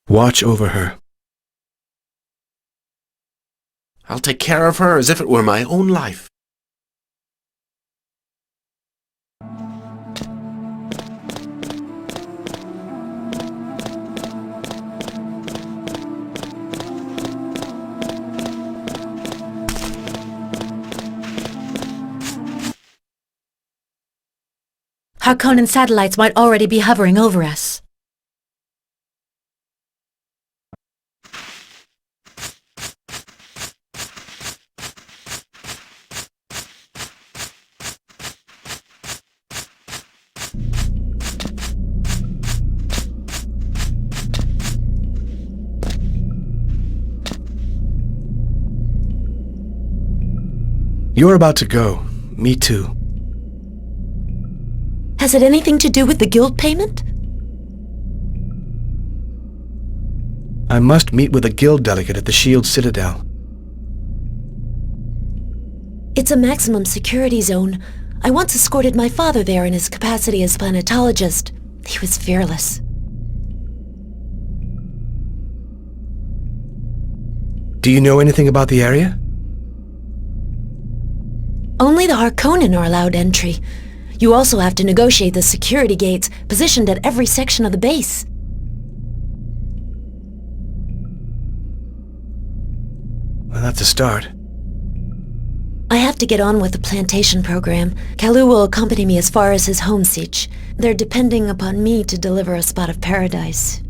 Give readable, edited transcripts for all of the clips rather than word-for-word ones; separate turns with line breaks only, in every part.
Watch over her.
I'll take care of her as if it were my own life.
Harkonnen satellites might already be hovering over us.
You're about to go. Me too.
Has it anything to do with the guild payment?
I must meet with a guild delegate at the Shield Citadel.
It's a maximum security zone. I once escorted my father there in his capacity as planetologist. He was fearless.
Do you know anything about the area?
Only the Harkonnen are allowed entry. You also have to negotiate the security gates positioned at every section of the base.
Well, that's a start.
I have to get on with the plantation program. Kalu will accompany me as far as his home siege. They're depending upon me to deliver a spot of paradise.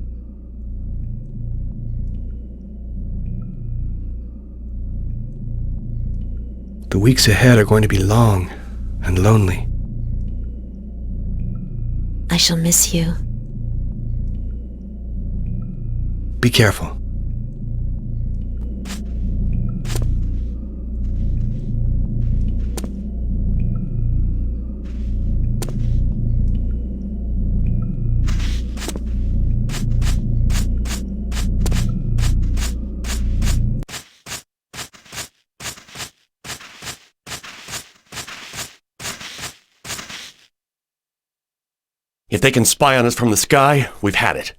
The weeks ahead are going to be long and lonely.
I shall miss you.
Be careful.
If they can spy on us from the sky, we've had it.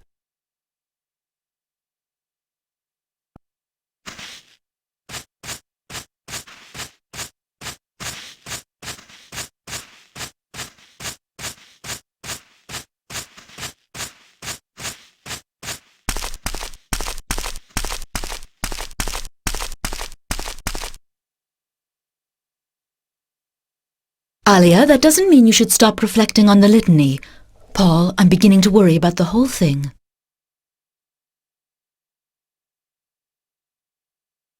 Alia, that doesn't mean you should stop reflecting on the litany. Paul, I'm beginning to worry about the whole thing.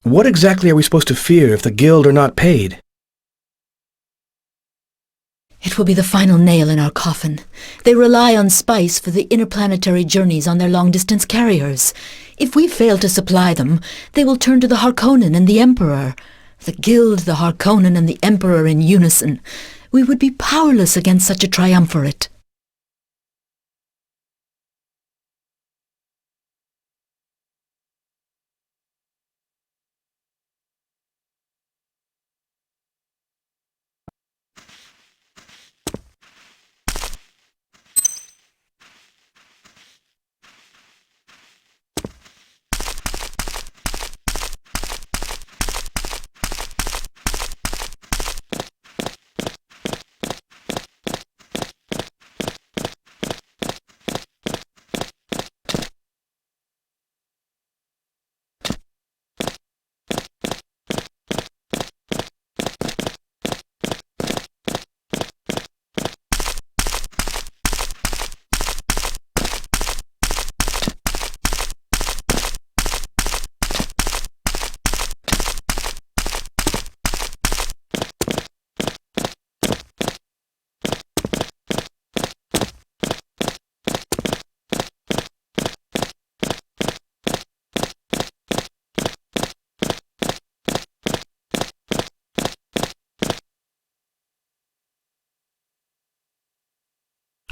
What exactly are we supposed to fear if the guild are not paid?
It will be the final nail in our coffin. They rely on spice for the interplanetary journeys on their long-distance carriers. If we fail to supply them, they will turn to the Harkonnen and the Emperor. The guild, the Harkonnen, and the Emperor in unison. We would be powerless against such a triumvirate.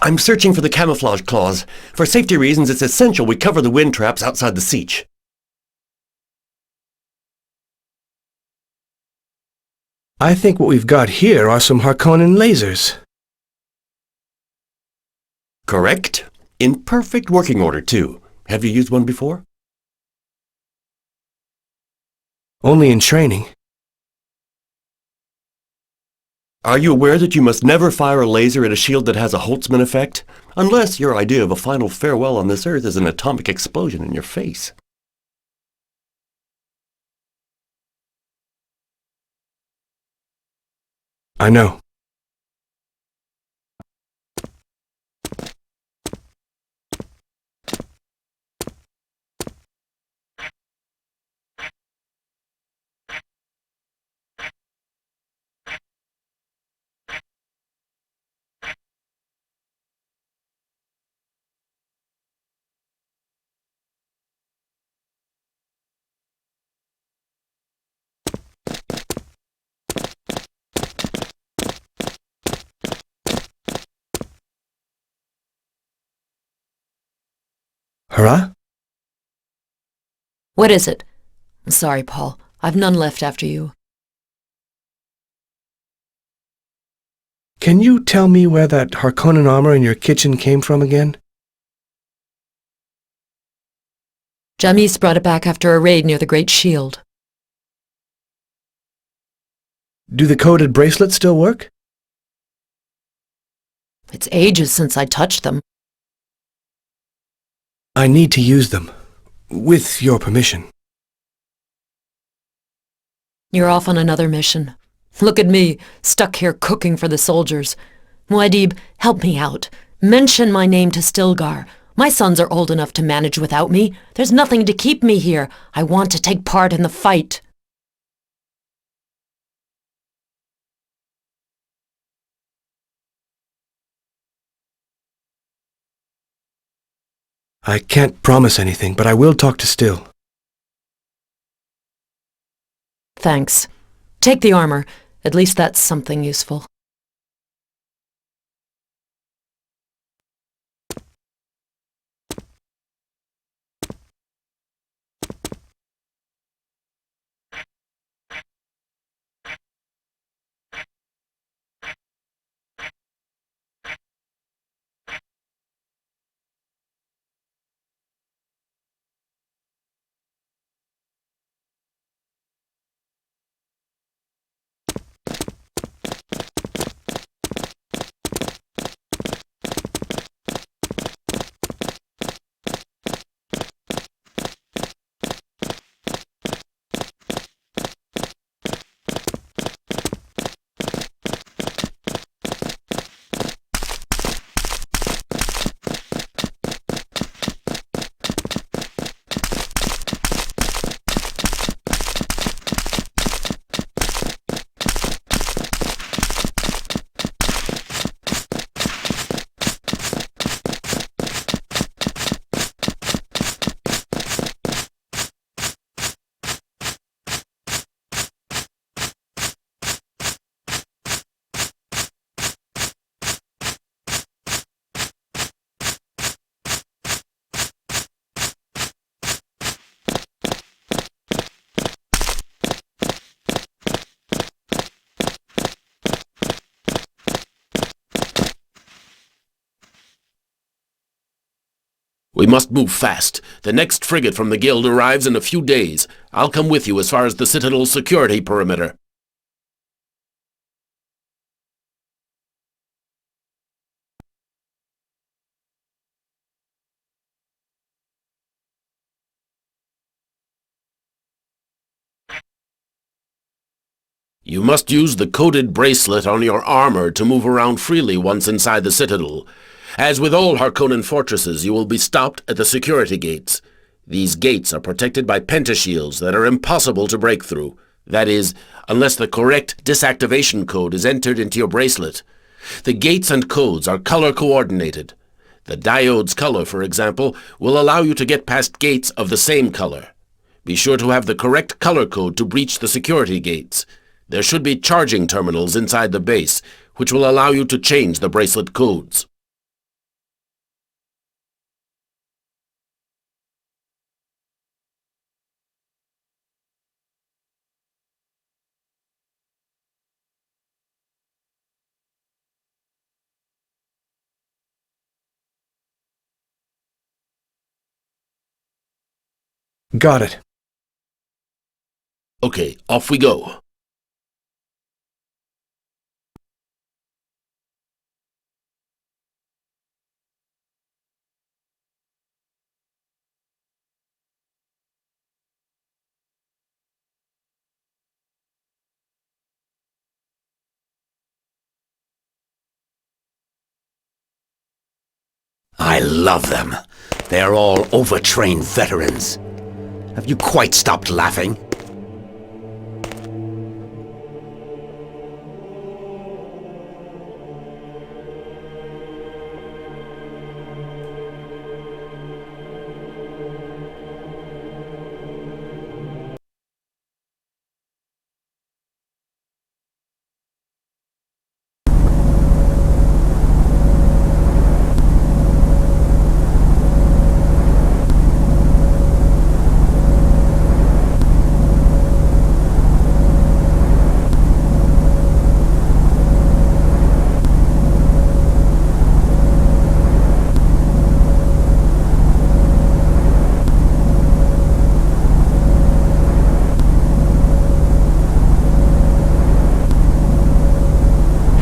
I'm searching for the camouflage clause. For safety reasons, it's essential we cover the wind traps outside the siege.
I think what we've got here are some Harkonnen lasers.
Correct. In perfect working order, too. Have you used one before?
Only in training.
Are you aware that you must never fire a laser at a shield that has a Holtzman effect? Unless your idea of a final farewell on this Earth is an atomic explosion in your face.
I know. Hurrah?
What is it? Sorry, Paul. I've none left after you.
Can you tell me where that Harkonnen armor in your kitchen came from again?
Jamis brought it back after a raid near the Great Shield.
Do the coded bracelets still work?
It's ages since I touched them.
I need to use them. With your permission.
You're off on another mission. Look at me, stuck here cooking for the soldiers. Muad'Dib, help me out. Mention my name to Stilgar. My sons are old enough to manage without me. There's nothing to keep me here. I want to take part in the fight.
I can't promise anything, but I will talk to Still.
Thanks. Take the armor. At least that's something useful.
We must move fast. The next frigate from the Guild arrives in a few days. I'll come with you as far as the Citadel's security perimeter. You must use the coded bracelet on your armor to move around freely once inside the Citadel. As with all Harkonnen fortresses, you will be stopped at the security gates. These gates are protected by pentashields that are impossible to break through. That is, unless the correct disactivation code is entered into your bracelet. The gates and codes are color-coordinated. The diode's color, for example, will allow you to get past gates of the same color. Be sure to have the correct color code to breach the security gates. There should be charging terminals inside the base, which will allow you to change the bracelet codes.
Got it.
Okay, off we go.
I love them. They are all overtrained veterans. Have you quite stopped laughing?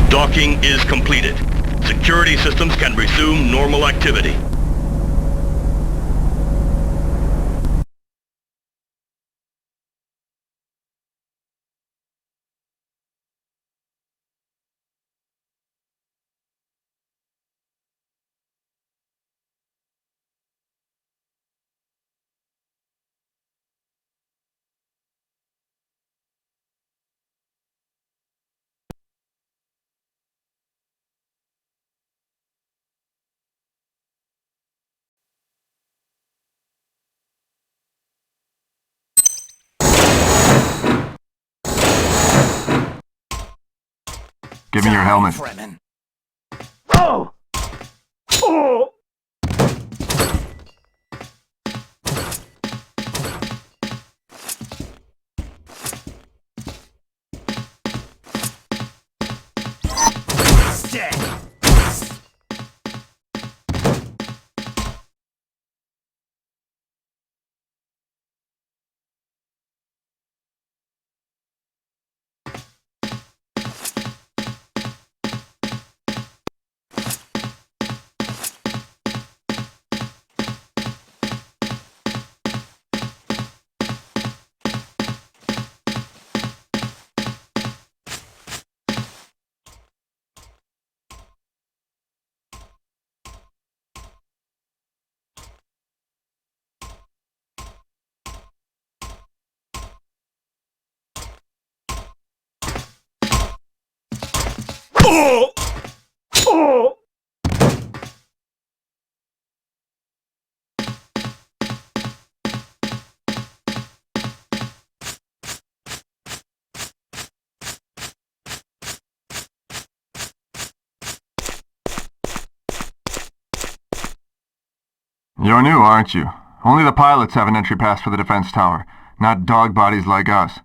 Docking is completed. Security systems can resume normal activity.
Give me your helmet.
Fremen. Stay.
You're new, aren't you? Only the pilots have an entry pass for the defense tower, not dog bodies like us.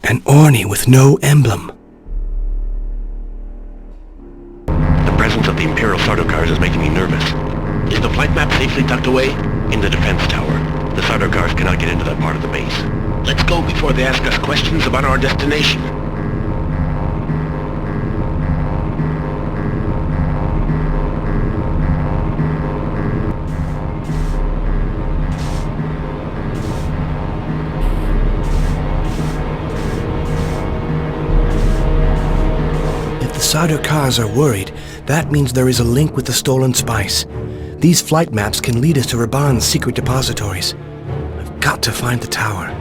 An Orni with no emblem.
The presence of the Imperial Sardaukars is making me nervous.
Is the flight map safely tucked away?
In the defense tower, the Sardaukars cannot get into that part of the base.
Let's go before they ask us questions about our destination.
If the Sardaukars are worried, that means there is a link with the stolen spice. These flight maps can lead us to Raban's secret depositories. I've got to find the tower.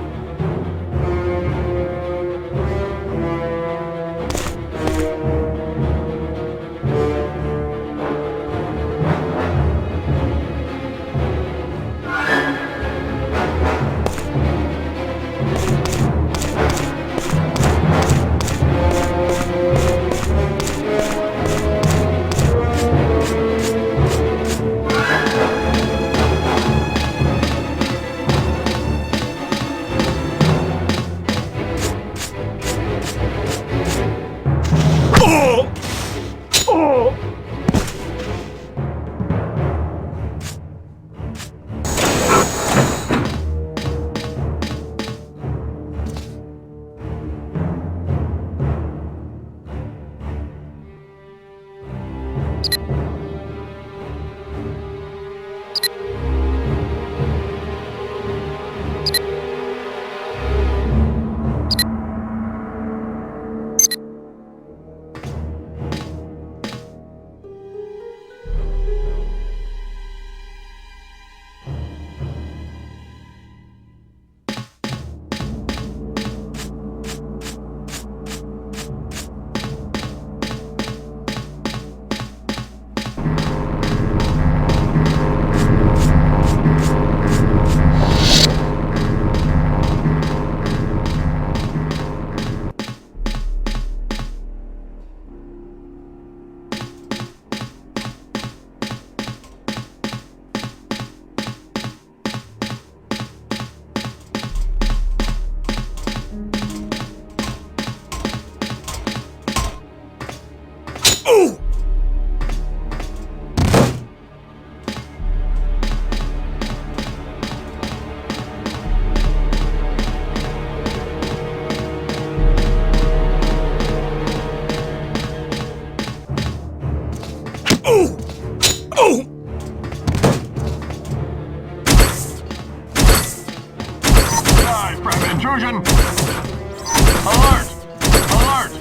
Private intrusion! Alert! Alert!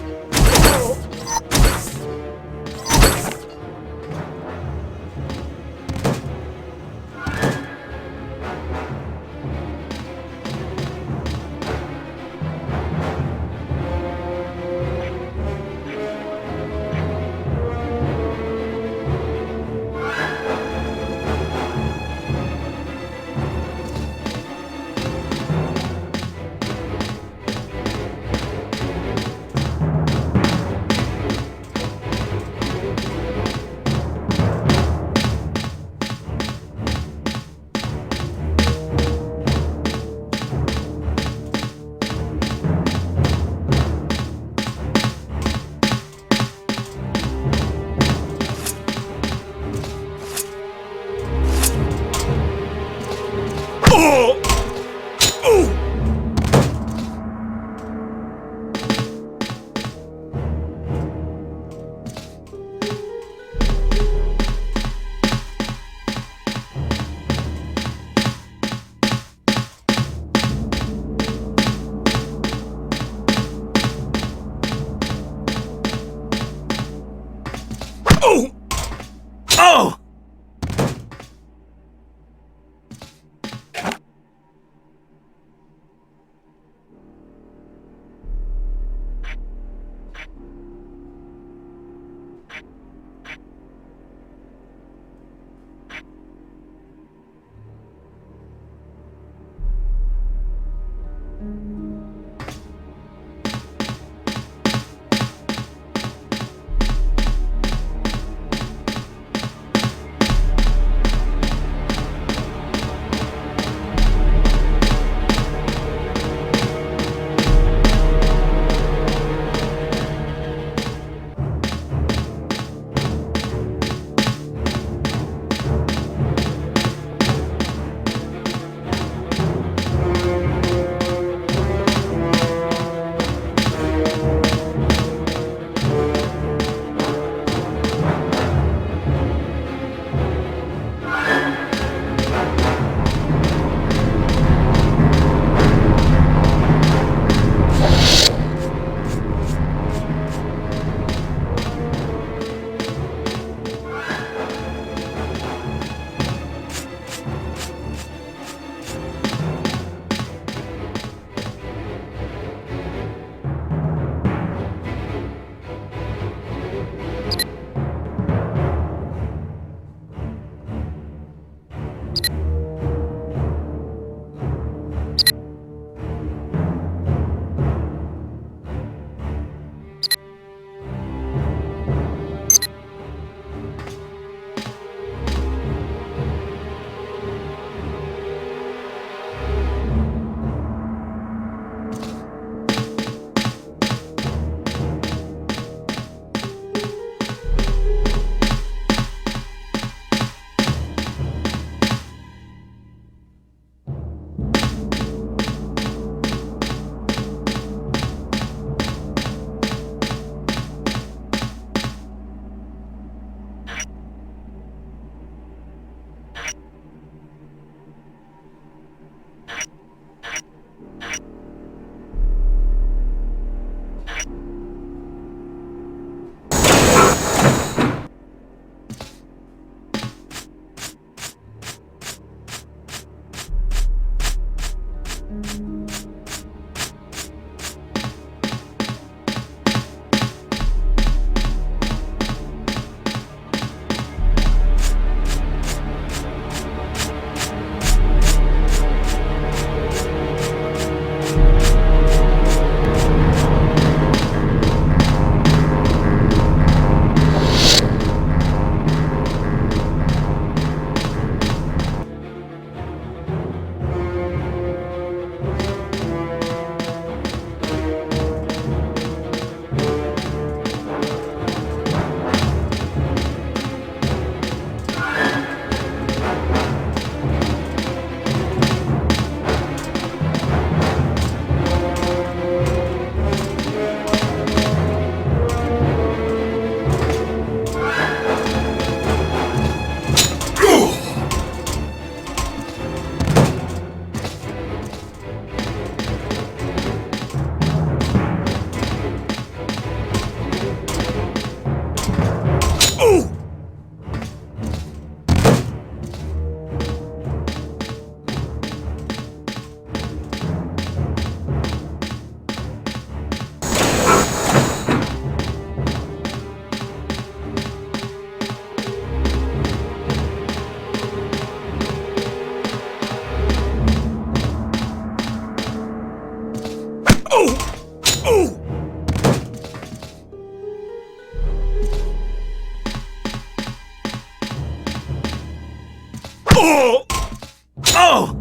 Oh!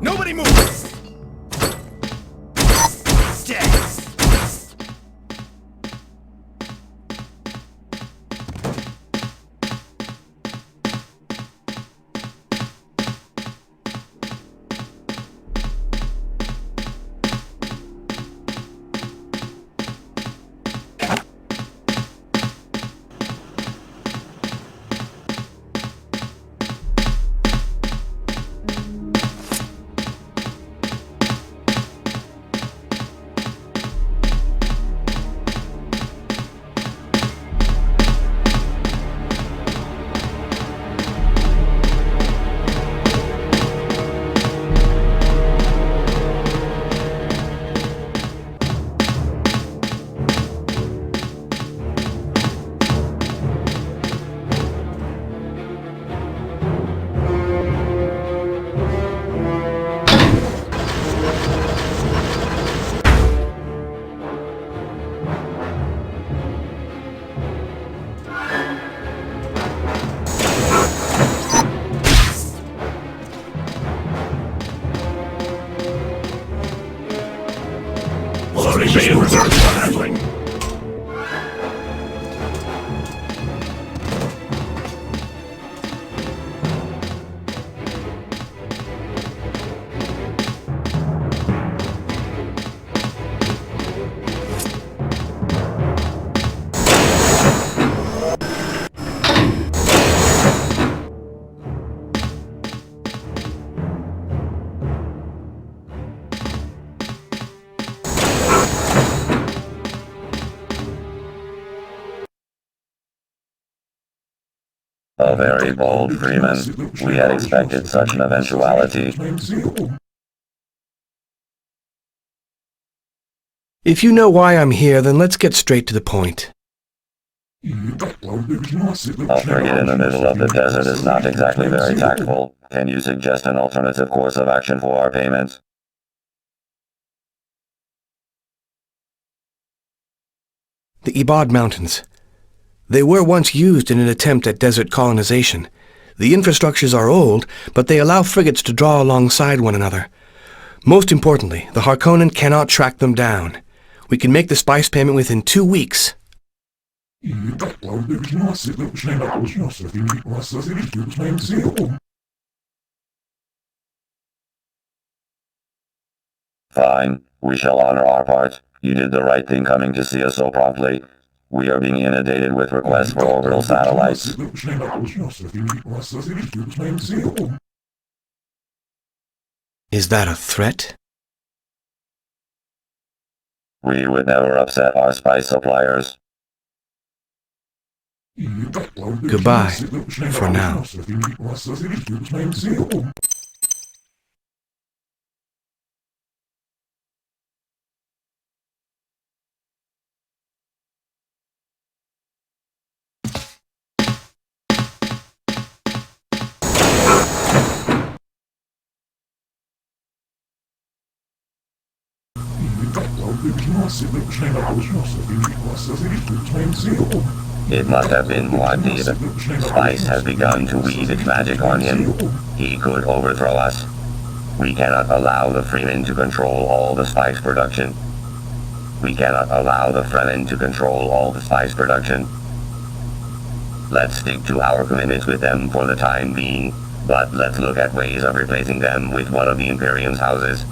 Nobody move! Dead.
A very bold Freeman. We had expected such an eventuality.
If you know why I'm here, then let's get straight to the point.
A frigate in the middle of the desert is not exactly very tactful. Can you suggest an alternative course of action for our payments?
The Ibad Mountains. They were once used in an attempt at desert colonization. The infrastructures are old, but they allow frigates to draw alongside one another. Most importantly, the Harkonnen cannot track them down. We can make the spice payment within 2 weeks.
Fine. We shall honor our part. You did the right thing coming to see us so promptly. We are being inundated with requests for orbital satellites.
Is that a threat?
We would never upset our spice suppliers.
Goodbye, for now.
It must have been Muad'Dib. Spice has begun to weave its magic on him. He could overthrow us. We cannot allow the Freemen to control all the spice production. We cannot allow the Fremen to control all the spice production. Let's stick to our commitments with them for the time being, but let's look at ways of replacing them with one of the Imperium's houses.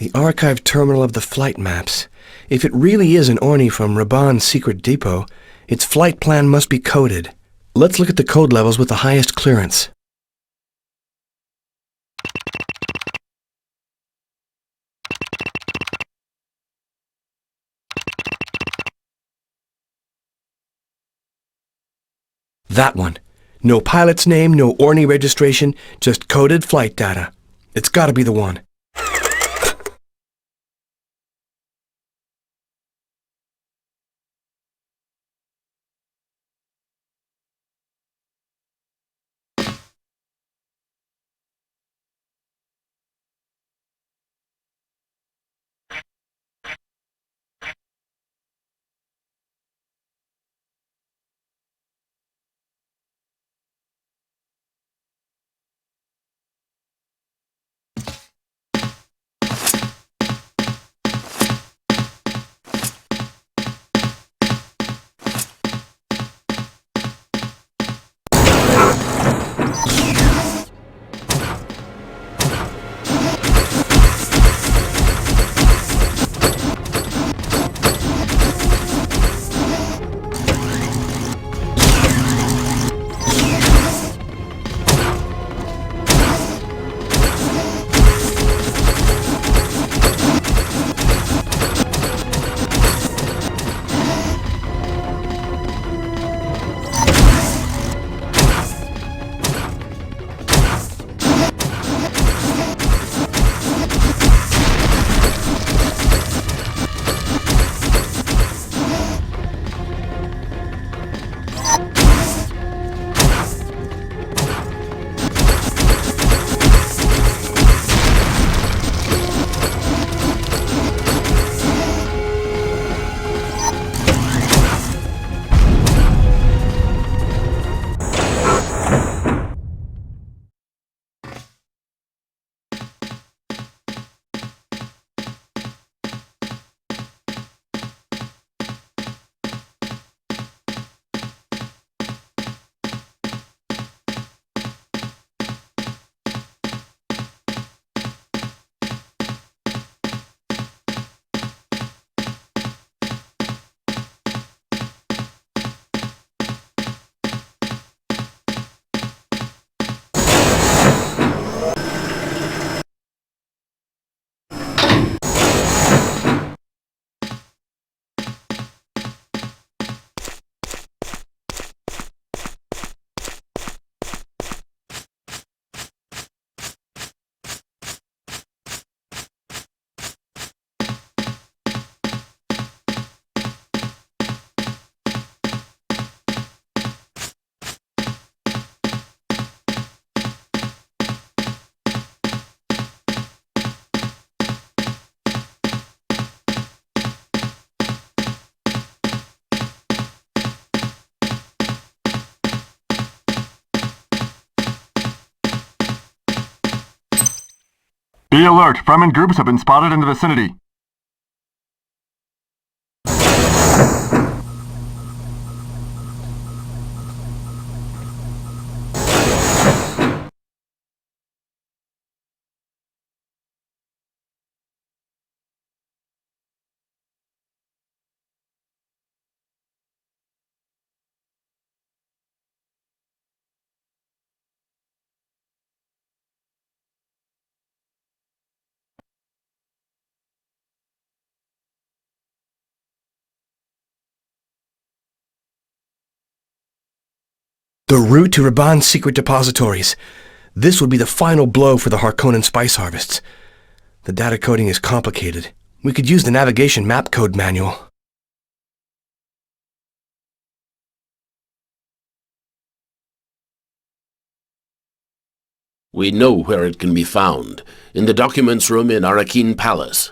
The archived terminal of the flight maps. If it really is an Orni from Raban's secret depot, its flight plan must be coded. Let's look at the code levels with the highest clearance. That one. No pilot's name, no Orni registration, just coded flight data. It's gotta be the one.
Be alert! Fremen groups have been spotted in the vicinity.
The route to Raban's secret depositories. This would be the final blow for the Harkonnen spice harvests. The data coding is complicated. We could use the navigation map code manual.
We know where it can be found. In the documents room in Arrakeen Palace.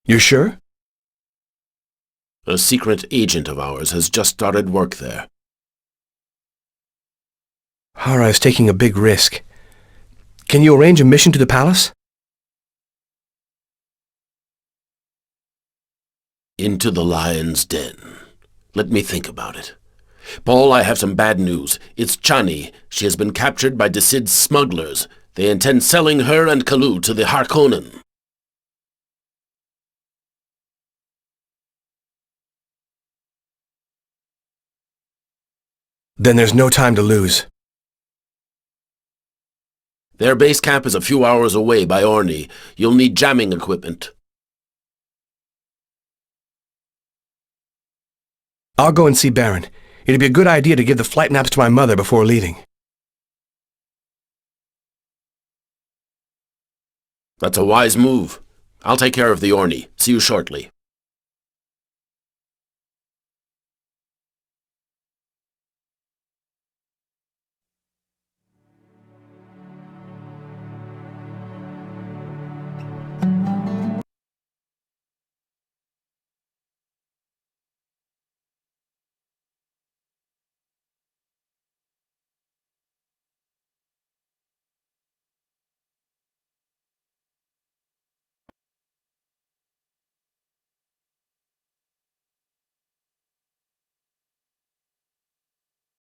You're sure?
A secret agent of ours has just started work there.
Hara is taking a big risk. Can you arrange a mission to the palace?
Into the lion's den. Let me think about it. Paul, I have some bad news. It's Chani. She has been captured by Decid's smugglers. They intend selling her and Kalu to the Harkonnen.
Then there's no time to lose.
Their base camp is a few hours away by Orny. You'll need jamming equipment.
I'll go and see Baron. It'd be a good idea to give the flight maps to my mother before leaving.
That's a wise move. I'll take care of the Orny. See you shortly.